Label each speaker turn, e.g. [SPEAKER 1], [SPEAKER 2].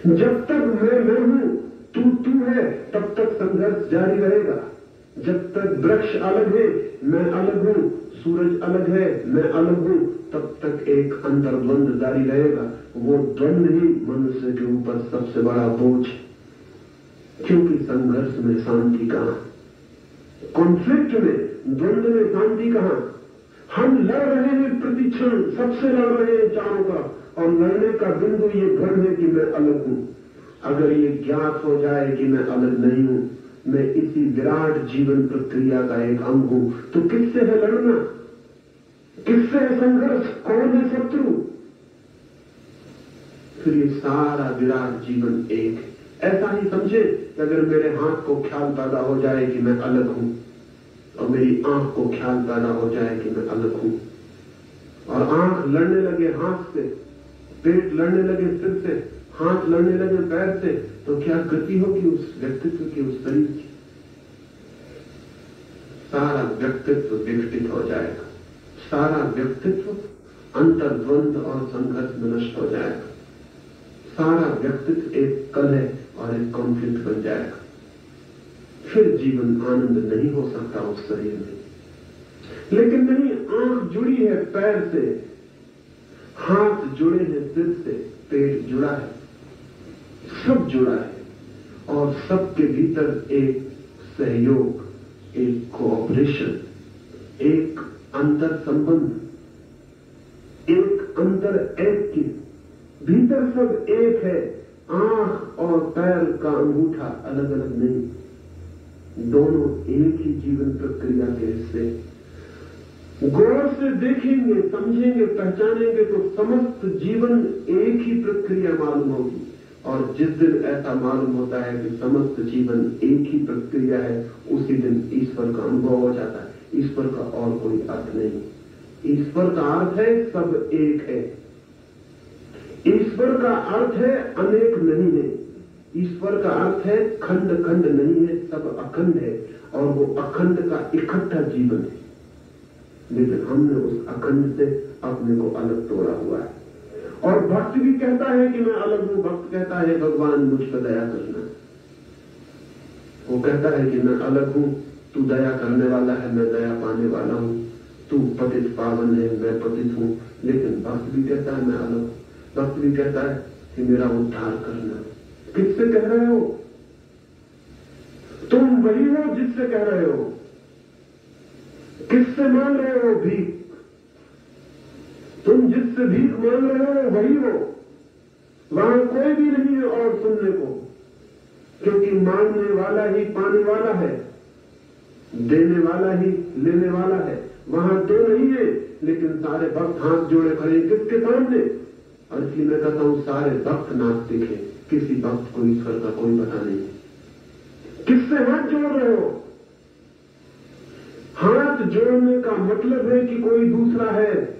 [SPEAKER 1] जब तक मैं हूं, तू है, तब तक संघर्ष जारी रहेगा। जब तक वृक्ष अलग है, मैं अलग हूं, सूरज अलग है, मैं अलग हूं, तब तक एक अंतर्द्वंद जारी रहेगा। वो द्वंद ही मनुष्य के ऊपर सबसे बड़ा बोझ, क्योंकि संघर्ष में शांति कहां, कॉन्फ्लिक्ट में, द्वंद में शांति कहां। हम लड़ रहे हैं प्रतिक्षण, सबसे लड़ रहे हैं चारों का, और लड़ने का बिंदु ये भ्रम है कि मैं अलग हूं। अगर ये ज्ञात हो जाए कि मैं अलग नहीं हूं, मैं इसी विराट जीवन प्रक्रिया का एक अंग हूं, तो किससे है लड़ना, किससे है संघर्ष, कौन है शत्रु? फिर ये सारा विराट जीवन एक है। ऐसा ही समझे कि अगर मेरे हाथ को ख्याल पैदा हो जाए कि मैं अलग हूं, और मेरी आंख को ख्याल पैदा हो जाए कि मैं अलग हूं, और आंख लड़ने लगे हाथ से, पेट लड़ने लगे सिर से, हाथ लड़ने लगे पैर से, तो क्या गति होगी उस व्यक्तित्व की, उस शरीर की? सारा व्यक्तित्व विघटित हो जाएगा, सारा व्यक्तित्व अंतर्द्वंद और संघर्ष में नष्ट हो जाएगा, सारा व्यक्तित्व एक कलह और एक कॉन्फ्लिक्ट बन जाएगा। फिर जीवन आनंद नहीं हो सकता उस शरीर में। लेकिन नहीं, आंख जुड़ी है पैर से, हाथ जुड़े हैं सिर से, पेट जुड़ा है, सब जुड़ा है, और सबके भीतर एक सहयोग, एक कोऑपरेशन, एक अंतर संबंध, एक अंतर ऐक्य, भीतर सब एक है। आंख और पैर का अंगूठा अलग अलग नहीं, दोनों एक ही जीवन प्रक्रिया के हिस्से। गौर से देखेंगे, समझेंगे, पहचानेंगे तो समस्त जीवन एक ही प्रक्रिया मालूम होगी। और जिस दिन ऐसा मालूम होता है कि समस्त जीवन एक ही प्रक्रिया है, उसी दिन ईश्वर का अनुभव हो जाता है। ईश्वर का और कोई अर्थ नहीं। ईश्वर का अर्थ है सब एक है। ईश्वर का अर्थ है अनेक नहीं है। ईश्वर का अर्थ है खंड खंड नहीं है, सब अखंड है, और वो अखंड का इकट्ठा जीवन है। लेकिन हमने उस अखंड से अपने को अलग तोड़ा हुआ है। और भक्त भी कहता है कि मैं अलग हूं, भक्त कहता है भगवान मुझ पर दया करना। वो कहता है कि मैं अलग हूं, तू दया करने वाला है, मैं दया पाने वाला हूं, तू पतित पावन है, मैं पतित हूं। लेकिन भक्त भी कहता है मैं अलग हूं, भक्त भी कहता है कि मेरा उद्धार करना। किससे कह रहे हो? तुम वही हो जिससे कह रहे हो। किससे मांग रहे हो भीख? तुम जिससे भीख मांग रहे हो वही हो। वहां कोई भी नहीं है और सुनने को, क्योंकि मांगने वाला ही पाने वाला है, देने वाला ही लेने वाला है। वहां दो नहीं है, लेकिन सारे भक्त हाथ जोड़े खड़े किसके सामने? और इसलिए मैं कहता हूं सारे भक्त नास्तिक है, किसी भक्त को ईश्वर का कोई पता नहीं। किससे हाथ जोड़ रहे हो? हाथ जोड़ने का मतलब है कि कोई दूसरा है।